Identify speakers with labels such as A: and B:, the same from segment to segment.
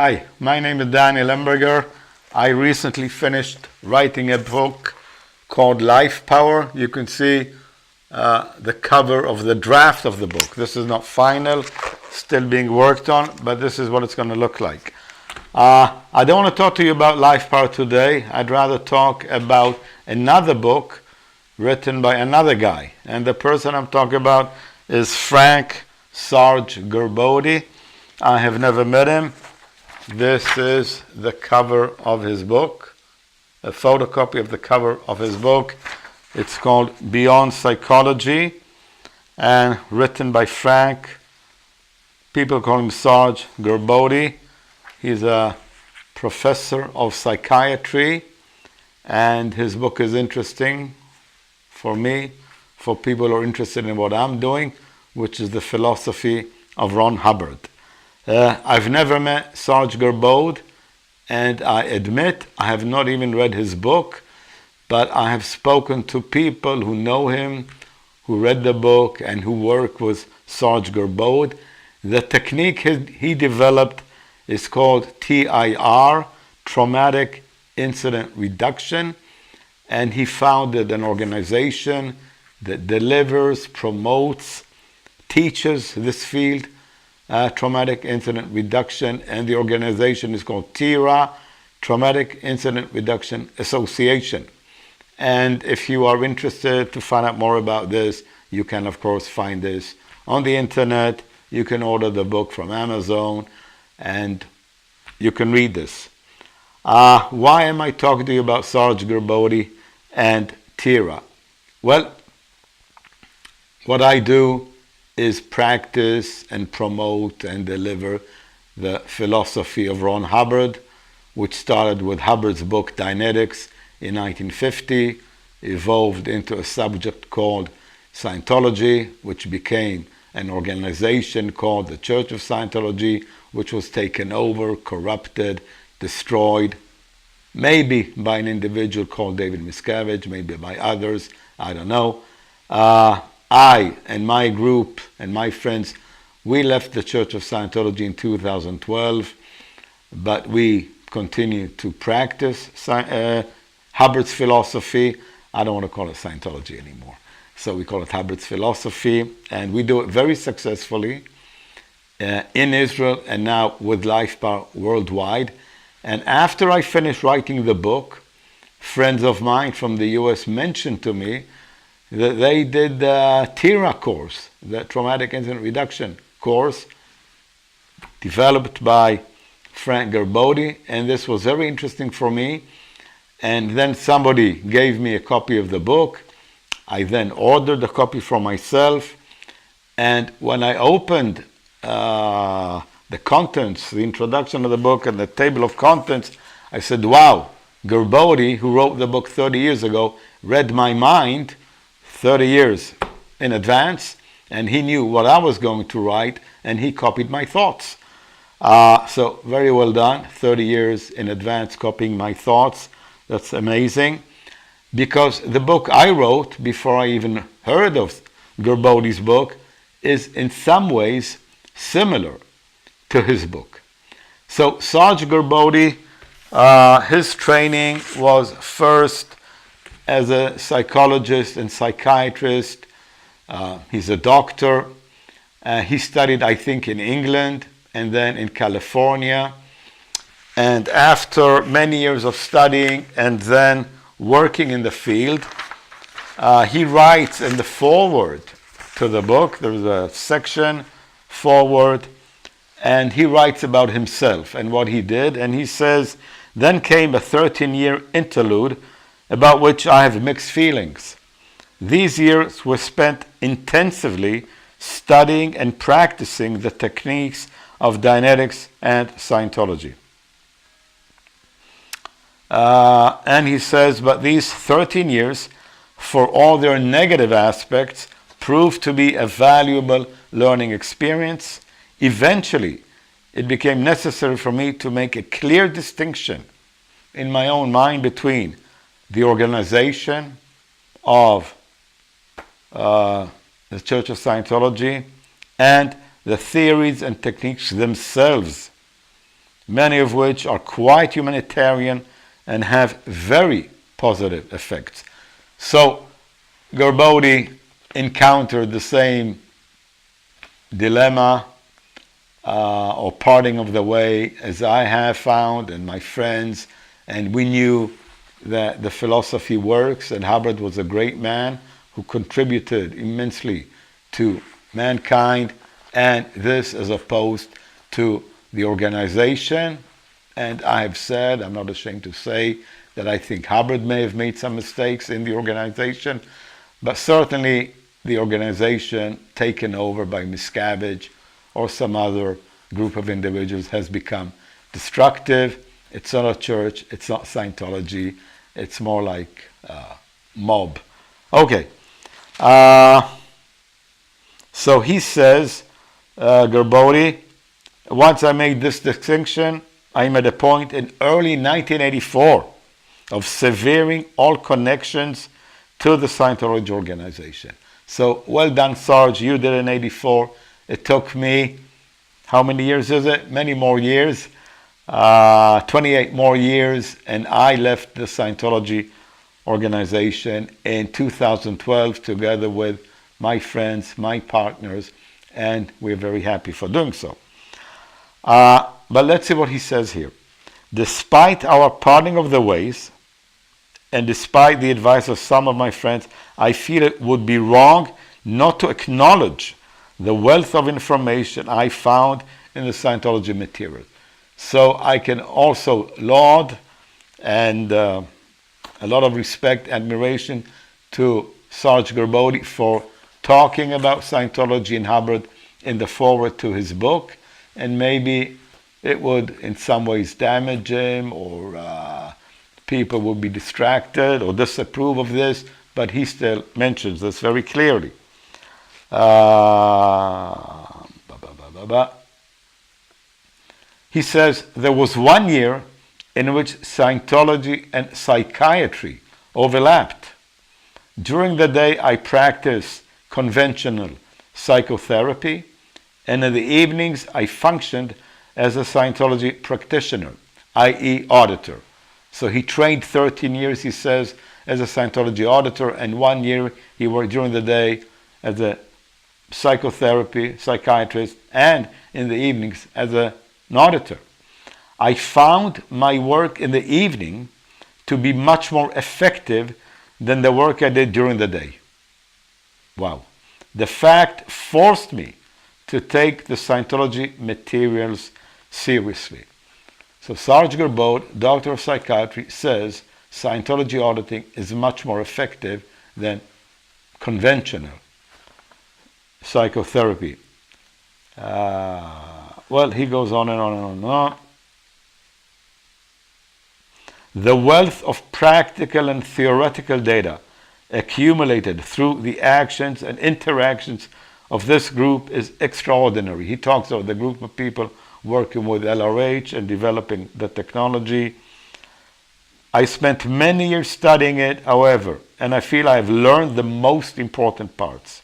A: Hi, my name is Dani Lemberger. I recently finished writing a book called LifePower. You can see the cover of the draft of the book. This is not final, still being worked on, but this is what it's going to look like. I don't want to talk to you about LifePower today. I'd rather talk about another book written by another guy. And the person I'm talking about is Frank Sarge Gerbode. I have never met him. This is the cover of his book, a photocopy of the cover of his book. It's called Beyond Psychology and written by Frank. People call him Sarge Gerbode. He's a professor of psychiatry, and his book is interesting for me, for people who are interested in what I'm doing, which is the philosophy of Ron Hubbard. I've never met Sarge Gerbode, and I admit I have not even read his book, but I have spoken to people who know him, who read the book, and who work with Sarge Gerbode. The technique he developed is called TIR, Traumatic Incident Reduction, and he founded an organization that delivers, promotes, teaches this field, traumatic incident reduction, and the organization is called TIRA, Traumatic Incident Reduction Association. And if you are interested to find out more about this, you can of course find this on the internet. You can order the book from Amazon and you can read this. Why am I talking to you about Sarge Gerbode and TIRA? Well, what I do is practice and promote and deliver the philosophy of Ron Hubbard, which started with Hubbard's book Dianetics in 1950, evolved into a subject called Scientology, which became an organization called the Church of Scientology, which was taken over, corrupted, destroyed, maybe by an individual called David Miscavige, maybe by others, I don't know. I and my group and my friends, we left the Church of Scientology in 2012, but we continue to practice Hubbard's philosophy. I don't want to call it Scientology anymore. So we call it Hubbard's philosophy, and we do it very successfully in Israel and now with LifePower worldwide. And after I finished writing the book, friends of mine from the US mentioned to me that they did the TIRA course, the Traumatic Incident Reduction course, developed by Frank Gerbode, and this was very interesting for me. And then somebody gave me a copy of the book. I then ordered a copy for myself, and when I opened the contents, the introduction of the book and the table of contents, I said, wow, Gerbode, who wrote the book 30 years ago, read my mind 30 years in advance, and he knew what I was going to write, and he copied my thoughts. So very well done, 30 years in advance copying my thoughts. That's amazing, because the book I wrote before I even heard of Gerbode's book is in some ways similar to his book. So Sarge Gerbode, his training was first as a psychologist and psychiatrist. He's a doctor. He studied, I think, in England and then in California. And after many years of studying and then working in the field, he writes in the foreword to the book, there's a section, foreword, and he writes about himself and what he did. And he says, then came a 13-year interlude about which I have mixed feelings. These years were spent intensively studying and practicing the techniques of Dianetics and Scientology. And he says, but these 13 years, for all their negative aspects, proved to be a valuable learning experience. Eventually, it became necessary for me to make a clear distinction in my own mind between the organization of the Church of Scientology and the theories and techniques themselves many of which are quite humanitarian and have very positive effects. So Gerbode encountered the same dilemma or parting of the way as I have found and my friends, and we knew that the philosophy works, and Hubbard was a great man who contributed immensely to mankind, and this as opposed to the organization. And I have said, I'm not ashamed to say, that I think Hubbard may have made some mistakes in the organization, but certainly the organization taken over by Miscavige or some other group of individuals has become destructive. It's not a church, it's not Scientology, it's more like a mob. Okay, so he says, Gerbode, once I made this distinction, I made a point in early 1984 of severing all connections to the Scientology organization. So well done, Sarge, you did it in 84. It took me, how many years is it? Many more years, 28 more years, and I left the Scientology organization in 2012 together with my friends, my partners, and we're very happy for doing so. But let's see what he says here. Despite our parting of the ways, and despite the advice of some of my friends, I feel it would be wrong not to acknowledge the wealth of information I found in the Scientology material. So I can also laud and a lot of respect, admiration to Sarge Gerbode for talking about Scientology and Hubbard in the foreword to his book, and maybe it would in some ways damage him, or people would be distracted or disapprove of this, but he still mentions this very clearly. He says, there was 1 year in which Scientology and psychiatry overlapped. During the day, I practiced conventional psychotherapy, and in the evenings, I functioned as a Scientology practitioner, i.e. auditor. So he trained 13 years, he says, as a Scientology auditor, and 1 year he worked during the day as a psychotherapy psychiatrist, and in the evenings as an auditor. I found my work in the evening to be much more effective than the work I did during the day. Wow. The fact forced me to take the Scientology materials seriously. So Sarge Gerbode, doctor of psychiatry, says Scientology auditing is much more effective than conventional psychotherapy. Well, he goes on and on and on and on. The wealth of practical and theoretical data accumulated through the actions and interactions of this group is extraordinary. He talks about the group of people working with LRH and developing the technology. I spent many years studying it, however, and I feel I've learned the most important parts.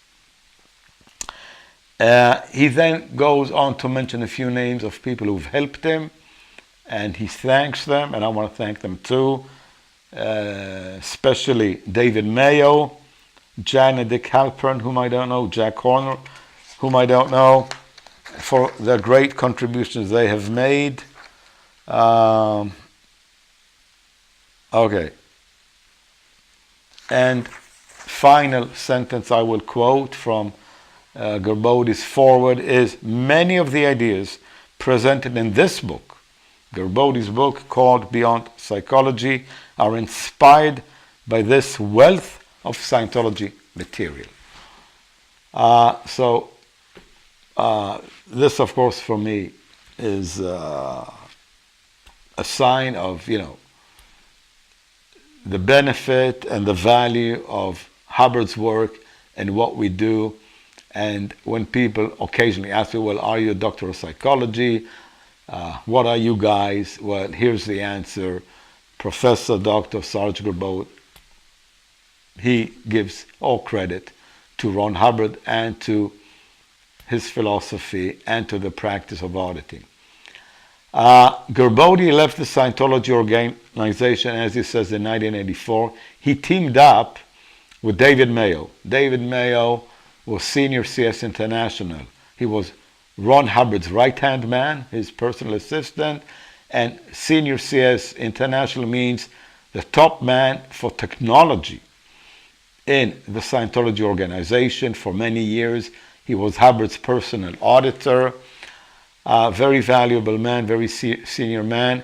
A: He then goes on to mention a few names of people who've helped him, and he thanks them, and I want to thank them too, especially David Mayo, Janet Dick Halpern, whom I don't know, Jack Horner, whom I don't know, for the great contributions they have made. Okay. And final sentence I will quote from Gerbode's foreword is, many of the ideas presented in this book, Gerbode's book called Beyond Psychology, are inspired by this wealth of Scientology material. This, of course, for me is a sign of, the benefit and the value of Hubbard's work and what we do. And when people occasionally ask me, well, are you a doctor of psychology? What are you guys? Well, here's the answer. Professor Dr. Sarge Gerbode, he gives all credit to Ron Hubbard and to his philosophy and to the practice of auditing. Gerbode left the Scientology organization, as he says, in 1984. He teamed up with David Mayo. David Mayo was senior CS International. He was Ron Hubbard's right-hand man, his personal assistant, and senior CS International means the top man for technology in the Scientology organization. For many years, he was Hubbard's personal auditor. Very valuable man, very senior man.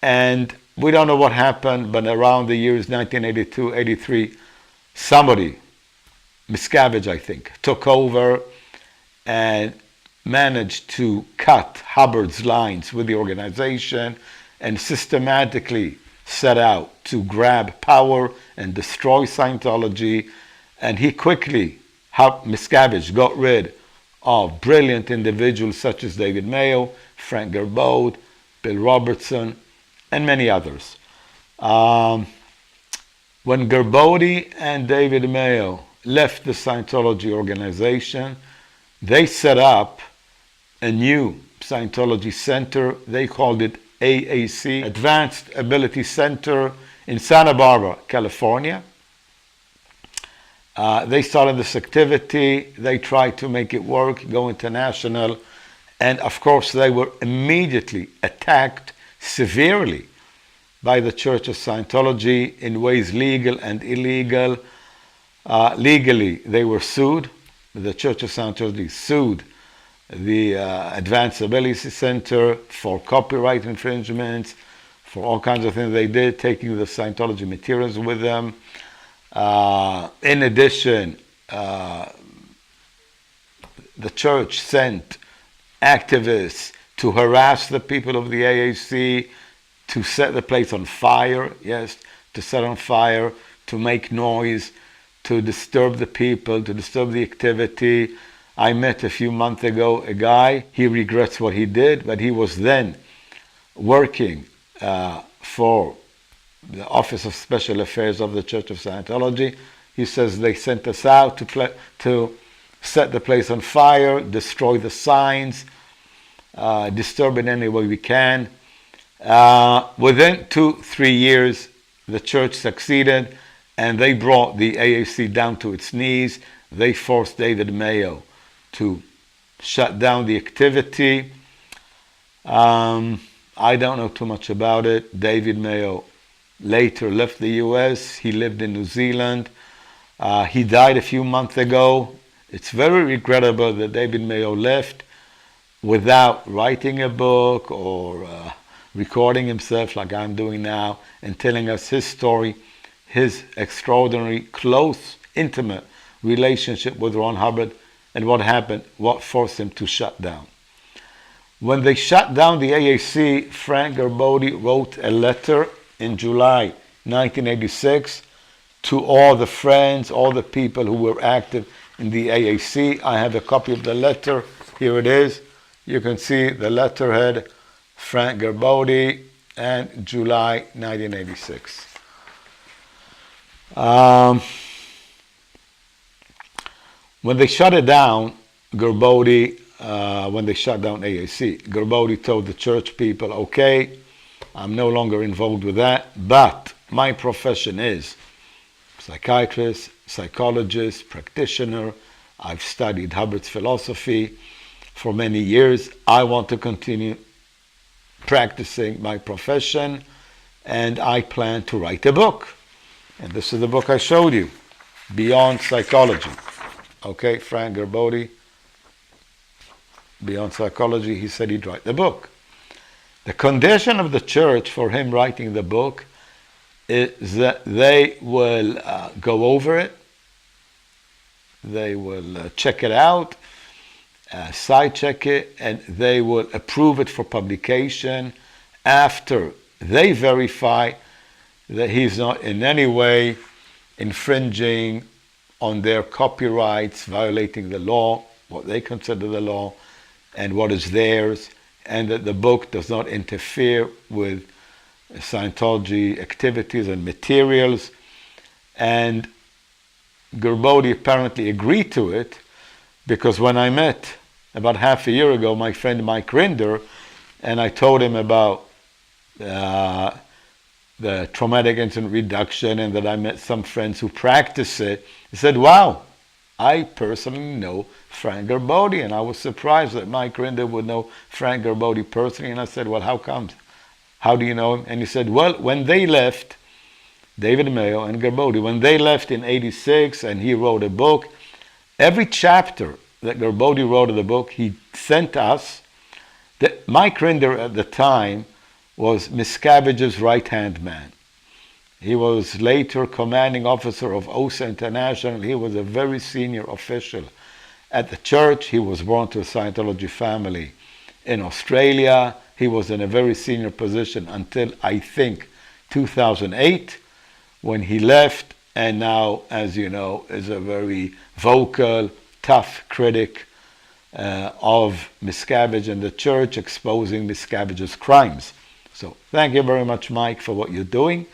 A: And we don't know what happened, but around the years 1982, 83, somebody, Miscavige, I think, took over and managed to cut Hubbard's lines with the organization and systematically set out to grab power and destroy Scientology. And he quickly, Miscavige, got rid of brilliant individuals such as David Mayo, Frank Gerbode, Bill Robertson, and many others. When Gerbode and David Mayo left the Scientology organization, they set up a new Scientology center. They called it AAC, Advanced Ability Center, in Santa Barbara, California. They started this activity. They tried to make it work, go international. And of course, they were immediately attacked severely by the Church of Scientology in ways legal and illegal. Legally, they were sued. The Church of Scientology sued the Advanced Ability Center for copyright infringements, for all kinds of things they did, taking the Scientology materials with them. In addition, the church sent activists to harass the people of the AAC, to set the place on fire, yes, to set on fire, to make noise, to disturb the people, to disturb the activity. I met a few months ago a guy, he regrets what he did, but he was then working for the Office of Special Affairs of the Church of Scientology. He says they sent us out to set the place on fire, destroy the signs, disturb it any way we can. Within 2-3 years, the church succeeded, and they brought the AAC down to its knees. They forced David Mayo to shut down the activity. I don't know too much about it. David Mayo later left the US. He lived in New Zealand. He died a few months ago. It's very regrettable that David Mayo left without writing a book or recording himself like I'm doing now and telling us his story, his extraordinary, close, intimate relationship with Ron Hubbard and what happened, what forced him to shut down. When they shut down the AAC, Frank Gerbode wrote a letter in July 1986 to all the friends, all the people who were active in the AAC. I have a copy of the letter. Here it is. You can see the letterhead, Frank Gerbode, and July 1986. When they shut it down, Gerbode, when they shut down AAC, Gerbode told the church people, okay, I'm no longer involved with that, but my profession is psychiatrist, psychologist, practitioner. I've studied Hubbard's philosophy for many years. I want to continue practicing my profession, and I plan to write a book. And this is the book I showed you, Beyond Psychology. Okay, Frank Gerbode, Beyond Psychology, he said he'd write the book. The condition of the church for him writing the book is that they will go over it, they will check it out, side check it, and they will approve it for publication after they verify that he's not in any way infringing on their copyrights, violating the law, what they consider the law, and what is theirs, and that the book does not interfere with Scientology activities and materials. And Gerbode apparently agreed to it, because when I met about half a year ago my friend Mike Rinder, and I told him about uh, the traumatic incident reduction and that I met some friends who practice it. He said, wow, I personally know Frank Gerbode. And I was surprised that Mike Rinder would know Frank Gerbode personally. And I said, well, how comes? How do you know him? And he said, well, when they left, David Mayo and Gerbode, when they left in '86 and he wrote a book, every chapter that Gerbode wrote of the book, he sent us. Mike Rinder at the time was Miscavige's right-hand man. He was later commanding officer of OSA International. He was a very senior official at the church. He was born to a Scientology family in Australia. He was in a very senior position until, I think, 2008, when he left, and now, as you know, is a very vocal, tough critic of Miscavige and the church, exposing Miscavige's crimes. So thank you very much, Mike, for what you're doing.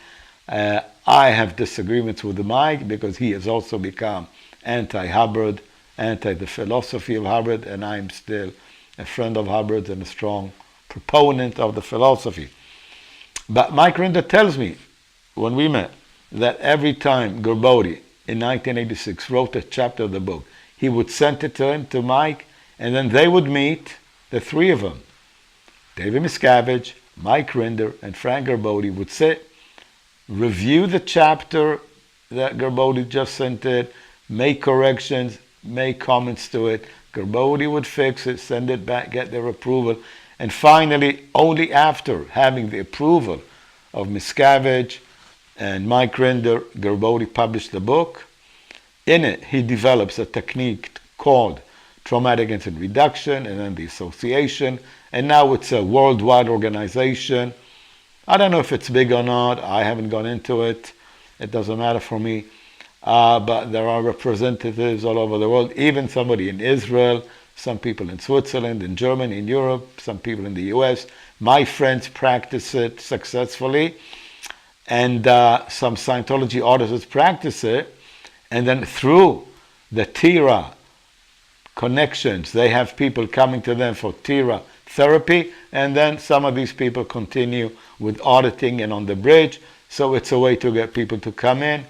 A: I have disagreements with Mike because he has also become anti-Hubbard, anti the philosophy of Hubbard, and I'm still a friend of Hubbard and a strong proponent of the philosophy. But Mike Rinder tells me, when we met, that every time Gerbode in 1986 wrote a chapter of the book, he would send it to him, to Mike, and then they would meet, the three of them, David Miscavige, Mike Rinder, and Frank Gerbode would sit, review the chapter that Gerbode just sent it, make corrections, make comments to it. Gerbode would fix it, send it back, get their approval. And finally, only after having the approval of Miscavige and Mike Rinder, Gerbode published the book. In it, he develops a technique called traumatic incident reduction and then the association. And now it's a worldwide organization. I don't know if it's big or not. I haven't gone into it. It doesn't matter for me. But there are representatives all over the world, even somebody in Israel, some people in Switzerland, in Germany, in Europe, some people in the US. My friends practice it successfully. And some Scientology auditors practice it. And then through the TIRA connections, they have people coming to them for TIRA therapy, and then some of these people continue with auditing and on the bridge. So it's a way to get people to come in.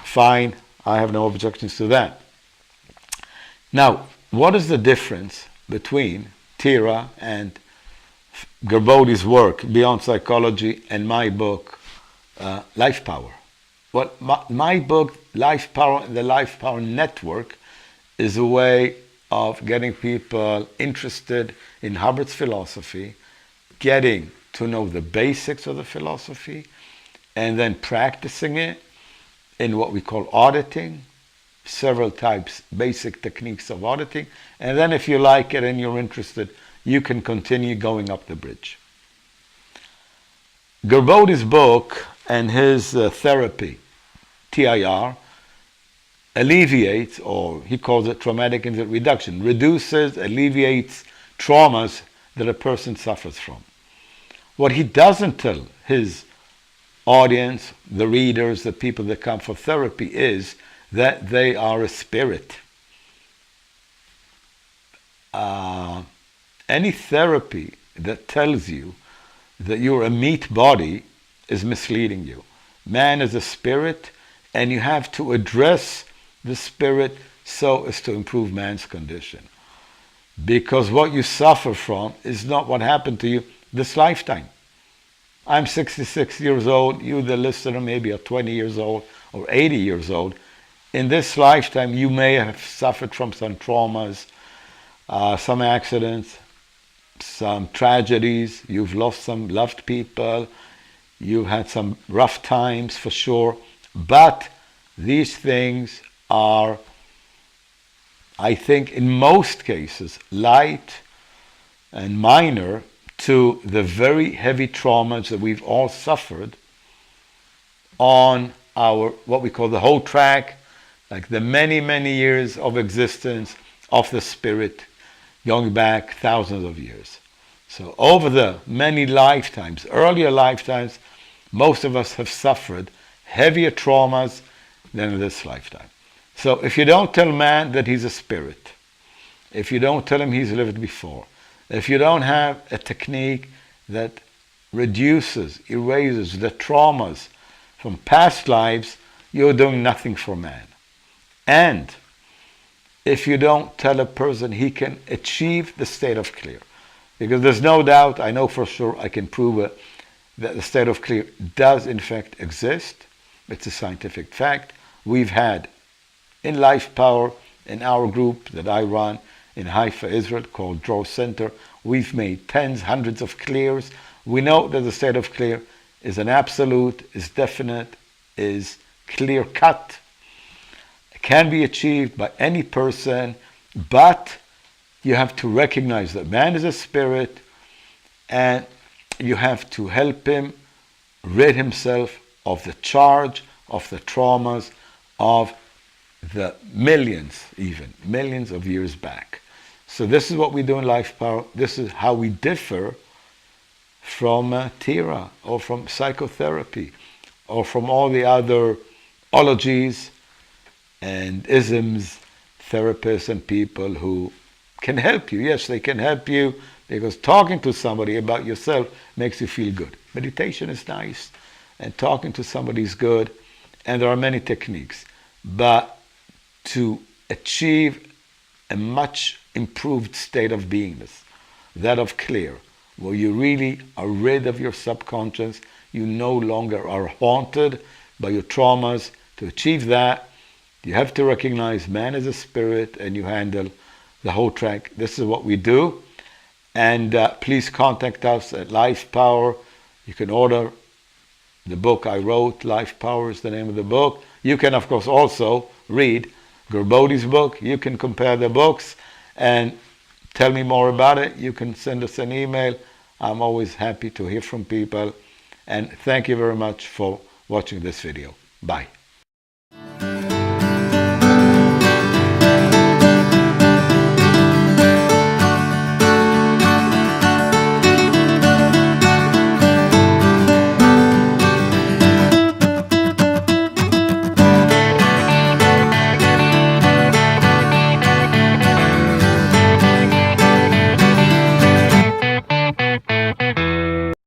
A: Fine, I have no objections to that. Now, what is the difference between TIRA and Gerbode's work, Beyond Psychology, and my book, LifePower? Well, my book, LifePower, the LifePower Network, is a way of getting people interested in Hubbard's philosophy, getting to know the basics of the philosophy, and then practicing it in what we call auditing, several types, basic techniques of auditing. And then if you like it and you're interested, you can continue going up the bridge. Gerbode's book and his therapy, TIR, alleviates, or he calls it traumatic incident reduction, reduces, alleviates traumas that a person suffers from. What he doesn't tell his audience, the readers, the people that come for therapy, is that they are a spirit. Any therapy that tells you that you're a meat body is misleading you. Man is a spirit, and you have to address the spirit so as to improve man's condition. Because what you suffer from is not what happened to you this lifetime. I'm 66 years old, you the listener maybe are 20 years old or 80 years old. In this lifetime you may have suffered from some traumas, some accidents, some tragedies, you've lost some loved people, you've had some rough times for sure, but these things are, I think, in most cases, light and minor to the very heavy traumas that we've all suffered on our, what we call the whole track, like the many, many years of existence of the spirit, going back thousands of years. So over the many lifetimes, earlier lifetimes, most of us have suffered heavier traumas than in this lifetime. So if you don't tell man that he's a spirit, if you don't tell him he's lived before, If you don't have a technique that reduces, erases the traumas from past lives, you're doing nothing for man. And if you don't tell a person he can achieve the state of clear, because there's no doubt, I know for sure, I can prove it, that the state of clear does in fact exist. It's a scientific fact. We've had in LifePower, in our group that I run in Haifa, Israel, called Draw Center, we've made tens, hundreds of clears. We know that the state of clear is an absolute, is definite, is clear cut. It can be achieved by any person, but you have to recognize that man is a spirit, and you have to help him rid himself of the charge, of the traumas, of the millions of years back. So this is what we do in LifePower. This is how we differ from Tira, or from psychotherapy, or from all the other ologies and isms, therapists and people who can help you. Yes, they can help you because talking to somebody about yourself makes you feel good. Meditation is nice, and talking to somebody is good, and there are many techniques. But to achieve a much improved state of beingness, that of clear, where you really are rid of your subconscious, you no longer are haunted by your traumas. To achieve that, you have to recognize man is a spirit, and you handle the whole track. This is what we do. And please contact us at LifePower. You can order the book I wrote. LifePower is the name of the book. You can, of course, also read Gerbode's book. You can compare the books and tell me more about it. You can send us an email. I'm always happy to hear from people. And thank you very much for watching this video. Bye.